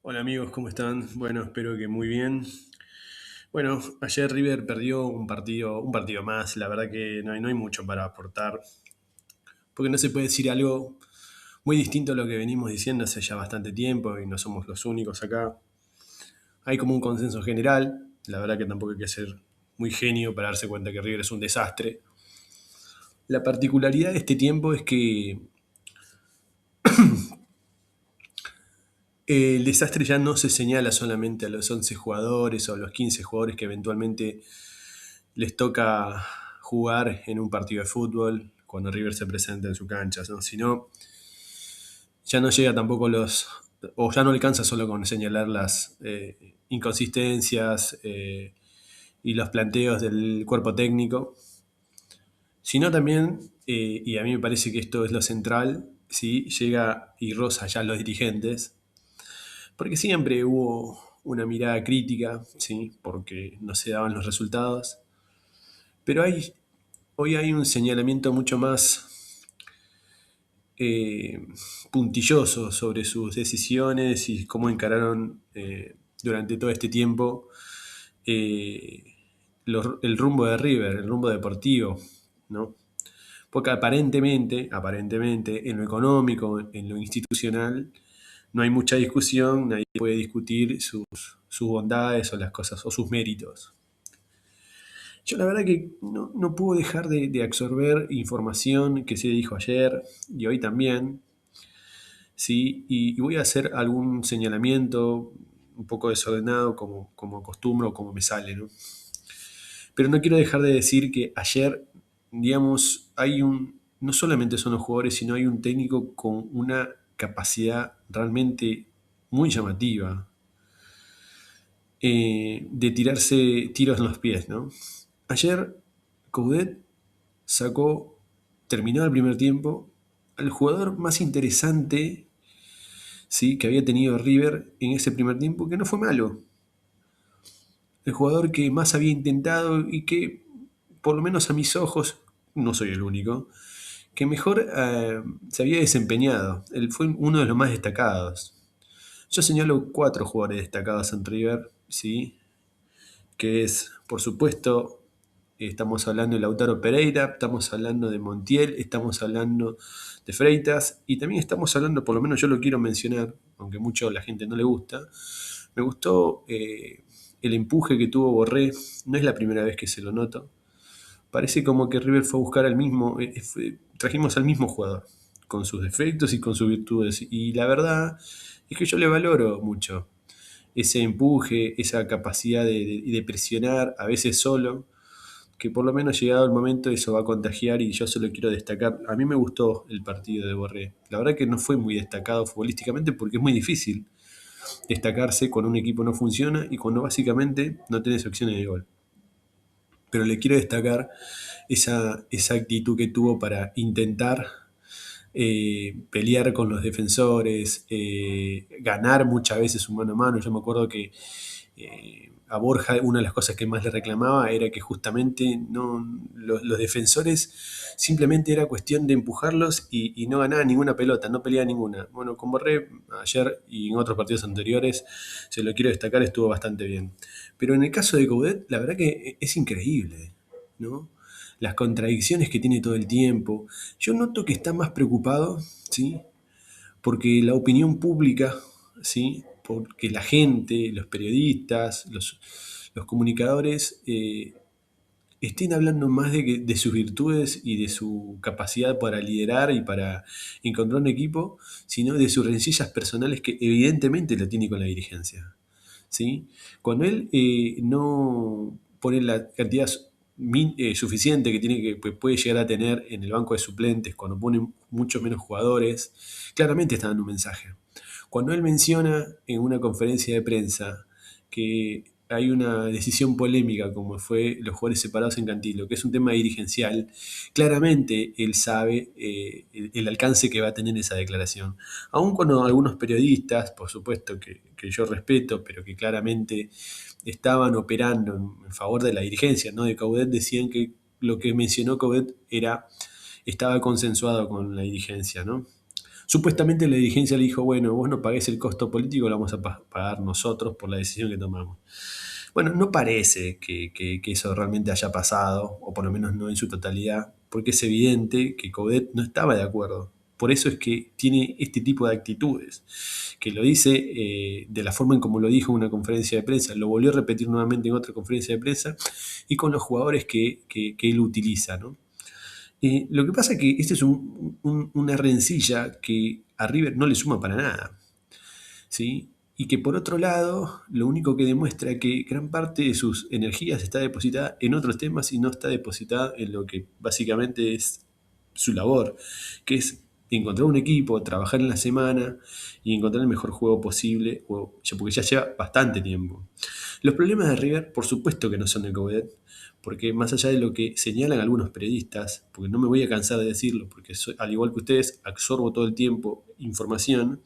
Hola amigos, ¿cómo están? Bueno, espero que muy bien. Bueno, ayer River perdió un partido más. La verdad que no hay mucho para aportar, porque no se puede decir algo muy distinto a lo que venimos diciendo hace ya bastante tiempo y no somos los únicos acá. Hay como un consenso general. La verdad que tampoco hay que ser muy genio para darse cuenta que River es un desastre. La particularidad de este tiempo es que el desastre ya no se señala solamente a los 11 jugadores o a los 15 jugadores que eventualmente les toca jugar en un partido de fútbol cuando River se presenta en su cancha, ¿no? Sino ya no llega tampoco o ya no alcanza solo con señalar las inconsistencias y los planteos del cuerpo técnico, sino también, y a mí me parece que esto es lo central, ¿sí? Llega y roza ya los dirigentes, porque siempre hubo una mirada crítica, ¿sí? Porque no se daban los resultados, pero hoy hay un señalamiento mucho más eh, puntilloso sobre sus decisiones y cómo encararon durante todo este tiempo eh, el rumbo de River, el rumbo deportivo, ¿no? Porque aparentemente, en lo económico, en lo institucional, no hay mucha discusión, nadie puede discutir sus bondades o las cosas o sus méritos. Yo la verdad que no puedo dejar de absorber información que se dijo ayer y hoy también, ¿sí? Y voy a hacer algún señalamiento un poco desordenado como acostumbro o como me sale, ¿no? Pero no quiero dejar de decir que ayer, digamos, no solamente son los jugadores, sino hay un técnico con una capacidad realmente muy llamativa de tirarse tiros en los pies, ¿no? Ayer Coudet sacó, terminó el primer tiempo, al jugador más interesante, ¿sí? Que había tenido River en ese primer tiempo, que no fue malo. El jugador que más había intentado y que, por lo menos a mis ojos, no soy el único, que mejor se había desempeñado. Él fue uno de los más destacados. Yo señalo cuatro jugadores destacados en River, ¿sí? Que es, por supuesto, estamos hablando de Lautaro Pereira, estamos hablando de Montiel, estamos hablando de Freitas y también estamos hablando, por lo menos yo lo quiero mencionar, aunque mucho a la gente no le gusta, me gustó el empuje que tuvo Borré, no es la primera vez que se lo noto, parece como que River fue a buscar al mismo, trajimos al mismo jugador, con sus defectos y con sus virtudes, y la verdad es que yo le valoro mucho ese empuje, esa capacidad de presionar, a veces solo, que por lo menos llegado el momento eso va a contagiar y yo solo quiero destacar. A mí me gustó el partido de Borré. La verdad que no fue muy destacado futbolísticamente porque es muy difícil destacarse cuando un equipo no funciona y cuando básicamente no tenés opciones de gol. Pero le quiero destacar esa actitud que tuvo para intentar pelear con los defensores, ganar muchas veces un mano a mano. Yo me acuerdo que a Borja una de las cosas que más le reclamaba era que justamente los defensores simplemente era cuestión de empujarlos y no ganaba ninguna pelota, no peleaba ninguna. Bueno, con Borré ayer y en otros partidos anteriores, se lo quiero destacar, estuvo bastante bien. Pero en el caso de Coudet, la verdad que es increíble, ¿no? Las contradicciones que tiene todo el tiempo. Yo noto que está más preocupado, ¿sí? Porque la opinión pública, ¿sí? Porque la gente, los periodistas, los comunicadores estén hablando más de sus virtudes y de su capacidad para liderar y para encontrar un equipo, sino de sus rencillas personales que evidentemente lo tiene con la dirigencia. ¿Sí? Cuando él no pone la cantidad suficiente que puede llegar a tener en el banco de suplentes, cuando pone muchos menos jugadores, claramente está dando un mensaje. Cuando él menciona en una conferencia de prensa que hay una decisión polémica como fue los jugadores separados en Cantilo, que es un tema dirigencial, claramente él sabe el alcance que va a tener esa declaración. Aun cuando algunos periodistas, por supuesto que yo respeto, pero que claramente estaban operando en favor de la dirigencia, no de Coudet, decían que lo que mencionó Coudet estaba consensuado con la dirigencia, ¿no? Supuestamente la dirigencia le dijo, bueno, vos no pagués el costo político, lo vamos a pagar nosotros por la decisión que tomamos. Bueno, no parece que eso realmente haya pasado, o por lo menos no en su totalidad, porque es evidente que Coudet no estaba de acuerdo. Por eso es que tiene este tipo de actitudes, que lo dice de la forma en como lo dijo en una conferencia de prensa, lo volvió a repetir nuevamente en otra conferencia de prensa, y con los jugadores que él utiliza, ¿no? Lo que pasa es que este es una rencilla que a River no le suma para nada, ¿sí? Y que por otro lado, lo único que demuestra es que gran parte de sus energías está depositada en otros temas y no está depositada en lo que básicamente es su labor, que es encontrar un equipo, trabajar en la semana y encontrar el mejor juego posible, porque ya lleva bastante tiempo. Los problemas de River, por supuesto que no son de Coudet, porque más allá de lo que señalan algunos periodistas, porque no me voy a cansar de decirlo, porque al igual que ustedes, absorbo todo el tiempo información,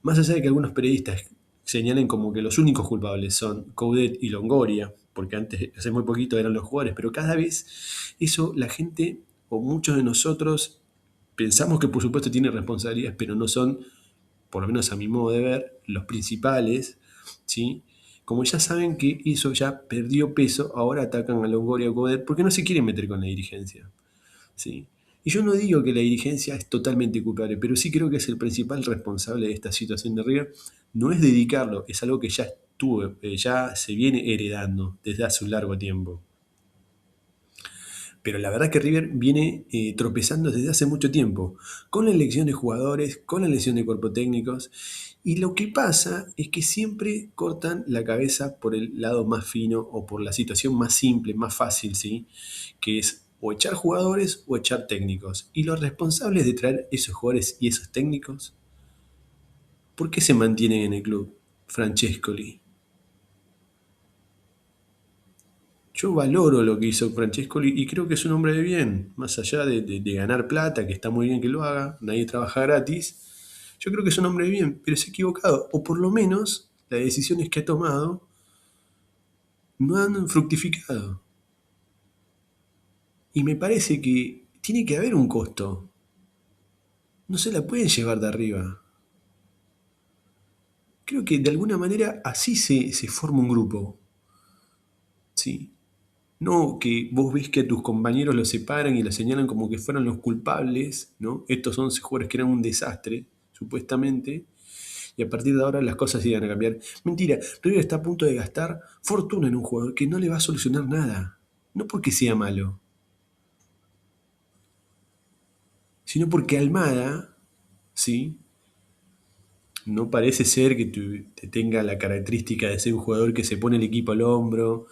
más allá de que algunos periodistas señalen como que los únicos culpables son Coudet y Longoria, porque antes, hace muy poquito eran los jugadores, pero cada vez eso la gente o muchos de nosotros pensamos que por supuesto tiene responsabilidades, pero no son, por lo menos a mi modo de ver, los principales, ¿sí? Como ya saben que eso ya perdió peso, ahora atacan a Longoria o Coudet porque no se quieren meter con la dirigencia. ¿Sí? Y yo no digo que la dirigencia es totalmente culpable, pero sí creo que es el principal responsable de esta situación de River. No es dedicarlo, es algo que ya estuvo, ya se viene heredando desde hace un largo tiempo. Pero la verdad que River viene tropezando desde hace mucho tiempo, con la elección de jugadores, con la elección de cuerpos técnicos, y lo que pasa es que siempre cortan la cabeza por el lado más fino o por la situación más simple, más fácil, ¿sí? Que es o echar jugadores o echar técnicos. Y los responsables de traer esos jugadores y esos técnicos, ¿por qué se mantienen en el club? Francescoli. Yo valoro lo que hizo Francescoli y creo que es un hombre de bien, más allá de ganar plata, que está muy bien que lo haga, nadie trabaja gratis. Yo creo que es un hombre de bien, pero se ha equivocado, o por lo menos las decisiones que ha tomado no han fructificado. Y me parece que tiene que haber un costo. No se la pueden llevar de arriba. Creo que de alguna manera así se forma un grupo. ¿Sí? No que vos ves que a tus compañeros los separan y los señalan como que fueron los culpables, ¿no? Estos 11 jugadores que eran un desastre, supuestamente, y a partir de ahora las cosas iban a cambiar. Mentira, River está a punto de gastar fortuna en un jugador que no le va a solucionar nada. No porque sea malo, sino porque Almada, ¿sí? No parece ser que tenga la característica de ser un jugador que se pone el equipo al hombro.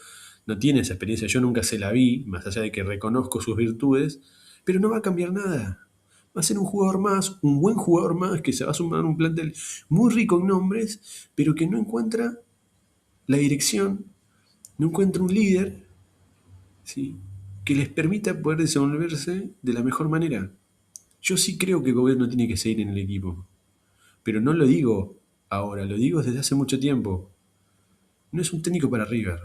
No tiene esa experiencia, yo nunca se la vi, más allá de que reconozco sus virtudes, pero no va a cambiar nada. Va a ser un jugador más, un buen jugador más que se va a sumar a un plantel muy rico en nombres, pero que no encuentra la dirección, no encuentra un líder, ¿sí? Que les permita poder desenvolverse de la mejor manera. Yo sí creo que el gobierno tiene que seguir en el equipo, pero no lo digo ahora, lo digo desde hace mucho tiempo. No es un técnico para River.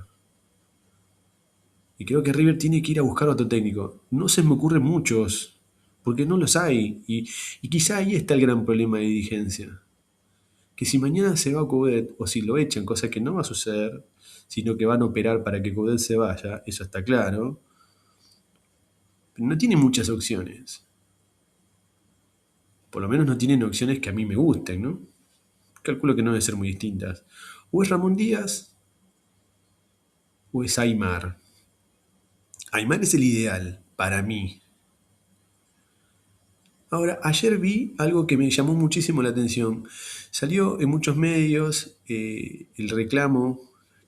Y creo que River tiene que ir a buscar otro técnico. No se me ocurren muchos, porque no los hay. Y quizá ahí está el gran problema de dirigencia. Que si mañana se va Coudet, o si lo echan, cosa que no va a suceder, sino que van a operar para que Coudet se vaya, eso está claro, pero no tiene muchas opciones. Por lo menos no tienen opciones que a mí me gusten, ¿no? Calculo que no deben ser muy distintas. O es Ramón Díaz o es Aymar. Aymar es el ideal para mí. Ahora, ayer vi algo que me llamó muchísimo la atención. Salió en muchos medios el reclamo,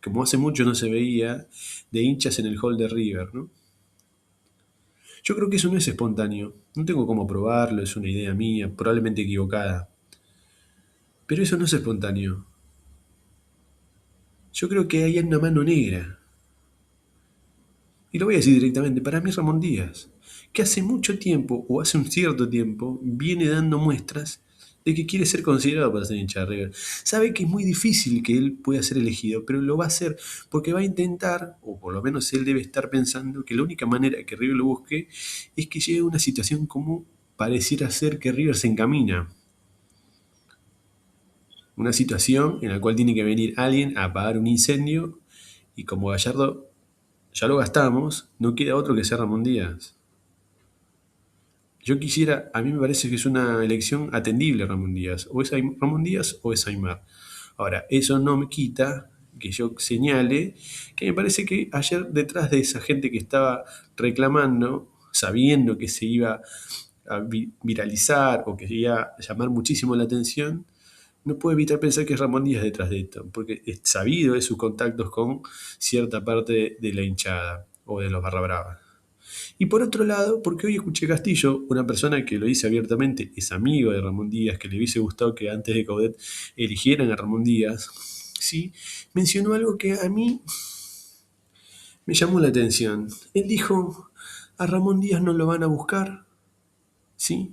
como hace mucho no se veía, de hinchas en el hall de River, ¿no? Yo creo que eso no es espontáneo. No tengo cómo probarlo, es una idea mía, probablemente equivocada. Pero eso no es espontáneo. Yo creo que hay una mano negra. Y lo voy a decir directamente, para mí es Ramón Díaz, que hace mucho tiempo, o hace un cierto tiempo, viene dando muestras de que quiere ser considerado para ser hincha de River. Sabe que es muy difícil que él pueda ser elegido, pero lo va a hacer porque va a intentar, o por lo menos él debe estar pensando, que la única manera que River lo busque es que llegue a una situación como pareciera ser que River se encamina. Una situación en la cual tiene que venir alguien a apagar un incendio y como Gallardo ya lo gastamos, no queda otro que ser Ramón Díaz. Yo quisiera, a mí me parece que es una elección atendible Ramón Díaz. O es Ramón Díaz o es Aymar. Ahora, eso no me quita que yo señale que me parece que ayer detrás de esa gente que estaba reclamando, sabiendo que se iba a viralizar o que iba a llamar muchísimo la atención, no puedo evitar pensar que es Ramón Díaz detrás de esto, porque es sabido de sus contactos con cierta parte de la hinchada o de los barra brava. Y por otro lado, porque hoy escuché Castillo, una persona que lo dice abiertamente, es amigo de Ramón Díaz, que le hubiese gustado que antes de Caudet eligieran a Ramón Díaz, ¿sí? Mencionó algo que a mí me llamó la atención. Él dijo, a Ramón Díaz no lo van a buscar, ¿sí?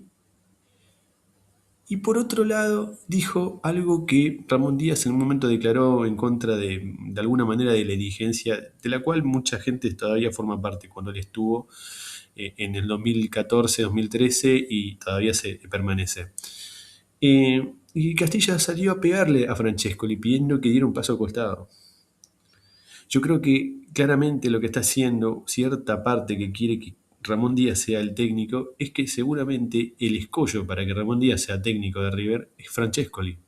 Y por otro lado, dijo algo que Ramón Díaz en un momento declaró en contra de alguna manera de la dirigencia, de la cual mucha gente todavía forma parte cuando él estuvo en el 2014-2013 y todavía se permanece. Y Castilla salió a pegarle a Francescoli pidiendo que diera un paso al costado. Yo creo que claramente lo que está haciendo cierta parte que quiere que Ramón Díaz sea el técnico es que seguramente el escollo para que Ramón Díaz sea técnico de River es Francescoli.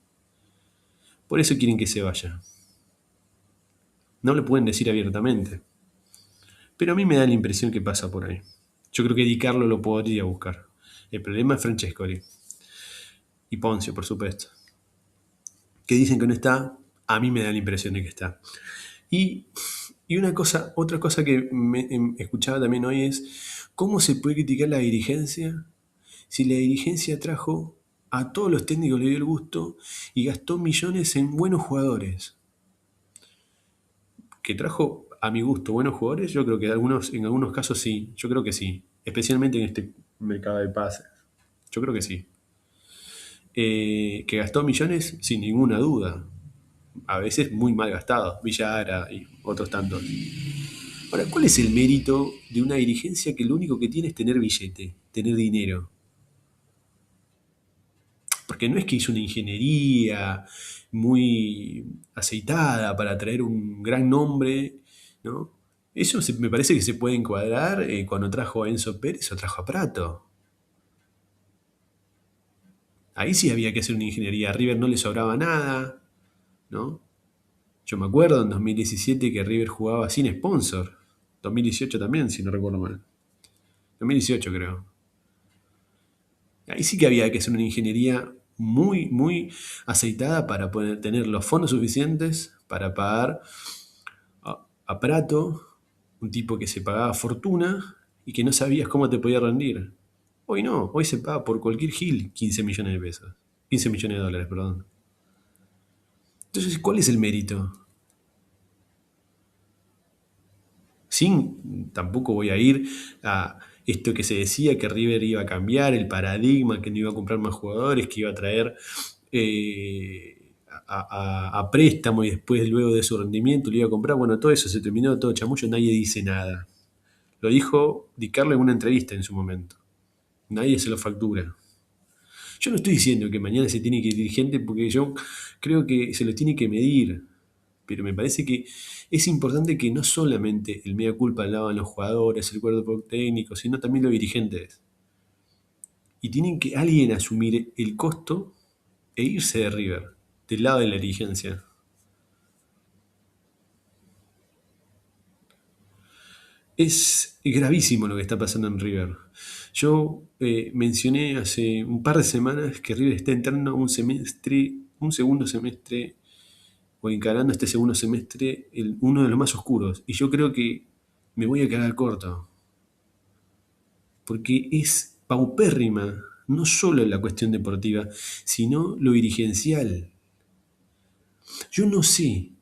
Por eso quieren que se vaya. No lo pueden decir abiertamente. Pero a mí me da la impresión que pasa por ahí. Yo creo que Di Carlo lo podría buscar. El problema es Francescoli. Y Poncio, por supuesto. Que dicen que no está, a mí me da la impresión de que está. Y, y otra cosa que escuchaba también hoy es cómo se puede criticar la dirigencia si la dirigencia trajo a todos los técnicos, le dio el gusto y gastó millones en buenos jugadores. Que trajo, a mi gusto, buenos jugadores, yo creo que en algunos casos sí, yo creo que sí, especialmente en este mercado de pases. Yo creo que sí. Que gastó millones, sin ninguna duda. A veces muy mal gastados, Villara y otros tantos. Ahora, ¿cuál es el mérito de una dirigencia que lo único que tiene es tener billete, tener dinero? Porque no es que hizo una ingeniería muy aceitada para traer un gran nombre, ¿no? Eso me parece que se puede encuadrar cuando trajo a Enzo Pérez o trajo a Prato. Ahí sí había que hacer una ingeniería. A River no le sobraba nada, ¿no? Yo me acuerdo en 2017 que River jugaba sin sponsor. 2018 también, si no recuerdo mal. 2018 creo. Ahí sí que había que hacer una ingeniería muy, muy aceitada para poder tener los fondos suficientes para pagar a Prato, un tipo que se pagaba fortuna y que no sabías cómo te podía rendir. Hoy no, hoy se paga por cualquier gil 15 millones de pesos. 15 millones de dólares, perdón. Entonces, ¿cuál es el mérito? Sin, tampoco voy a ir a esto que se decía que River iba a cambiar el paradigma, que no iba a comprar más jugadores, que iba a traer a préstamo y después luego de su rendimiento lo iba a comprar. Bueno, todo eso se terminó, todo chamullo, nadie dice nada. Lo dijo Di Carlo en una entrevista en su momento. Nadie se lo factura. Yo no estoy diciendo que mañana se tiene que ir dirigente porque yo creo que se lo tiene que medir. Pero me parece que es importante que no solamente el mea culpa lo hagan los jugadores, el cuerpo técnico, sino también los dirigentes. Y tienen que alguien asumir el costo e irse de River, del lado de la dirigencia. Es gravísimo lo que está pasando en River. Yo mencioné hace un par de semanas que River está entrando a un semestre, un segundo semestre, o encarando este segundo semestre, uno de los más oscuros. Y yo creo que me voy a quedar corto. Porque es paupérrima, no solo en la cuestión deportiva, sino lo dirigencial. Yo no sé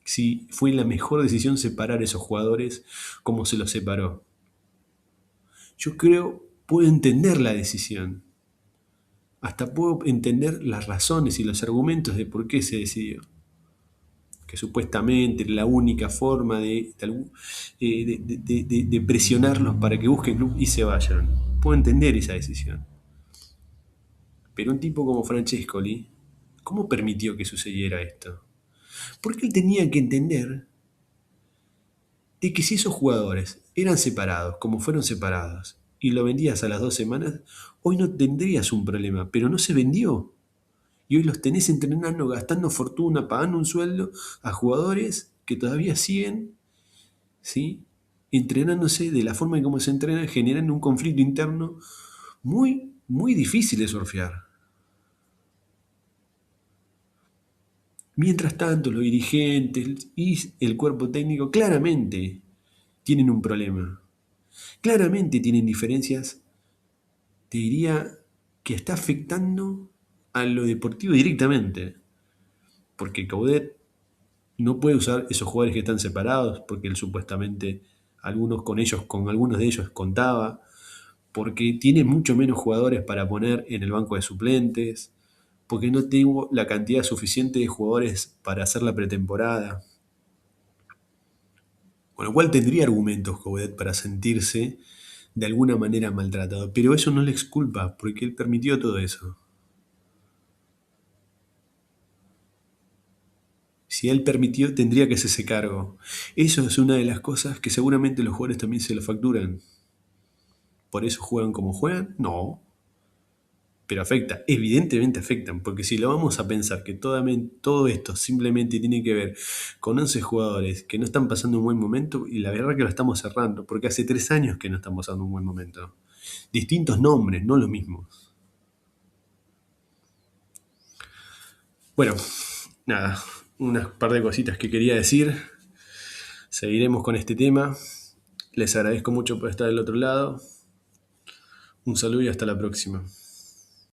si fue la mejor decisión separar a esos jugadores como se los separó. Yo creo, puedo entender la decisión, hasta puedo entender las razones y los argumentos de por qué se decidió. que supuestamente era la única forma de presionarlos para que busquen club y se vayan. Puedo entender esa decisión. Pero un tipo como Francescoli, ¿cómo permitió que sucediera esto? Porque él tenía que entender de que si esos jugadores eran separados, como fueron separados, y lo vendías a las 2 semanas, hoy no tendrías un problema, pero no se vendió. Y hoy los tenés entrenando, gastando fortuna, pagando un sueldo a jugadores que todavía siguen, ¿sí? Entrenándose de la forma en cómo se entrenan, generando un conflicto interno muy, muy difícil de surfear. Mientras tanto, los dirigentes y el cuerpo técnico claramente tienen un problema. Claramente tienen diferencias, te diría que está afectando a lo deportivo directamente. Porque Caudet no puede usar esos jugadores que están separados, porque él supuestamente con algunos de ellos contaba, porque tiene mucho menos jugadores para poner en el banco de suplentes, porque no tengo la cantidad suficiente de jugadores para hacer la pretemporada. Con lo cual tendría argumentos Coudet para sentirse de alguna manera maltratado, pero eso no le exculpa, porque él permitió todo eso. Si él permitió, tendría que hacerse cargo. Eso es una de las cosas que seguramente los jugadores también se lo facturan. ¿Por eso juegan como juegan? No, pero afecta, evidentemente afectan, porque si lo vamos a pensar que todo esto simplemente tiene que ver con 11 jugadores que no están pasando un buen momento, y la verdad que lo estamos cerrando, porque hace 3 años que no están pasando un buen momento. Distintos nombres, no los mismos. Bueno, nada, unas par de cositas que quería decir. Seguiremos con este tema. Les agradezco mucho por estar del otro lado. Un saludo y hasta la próxima.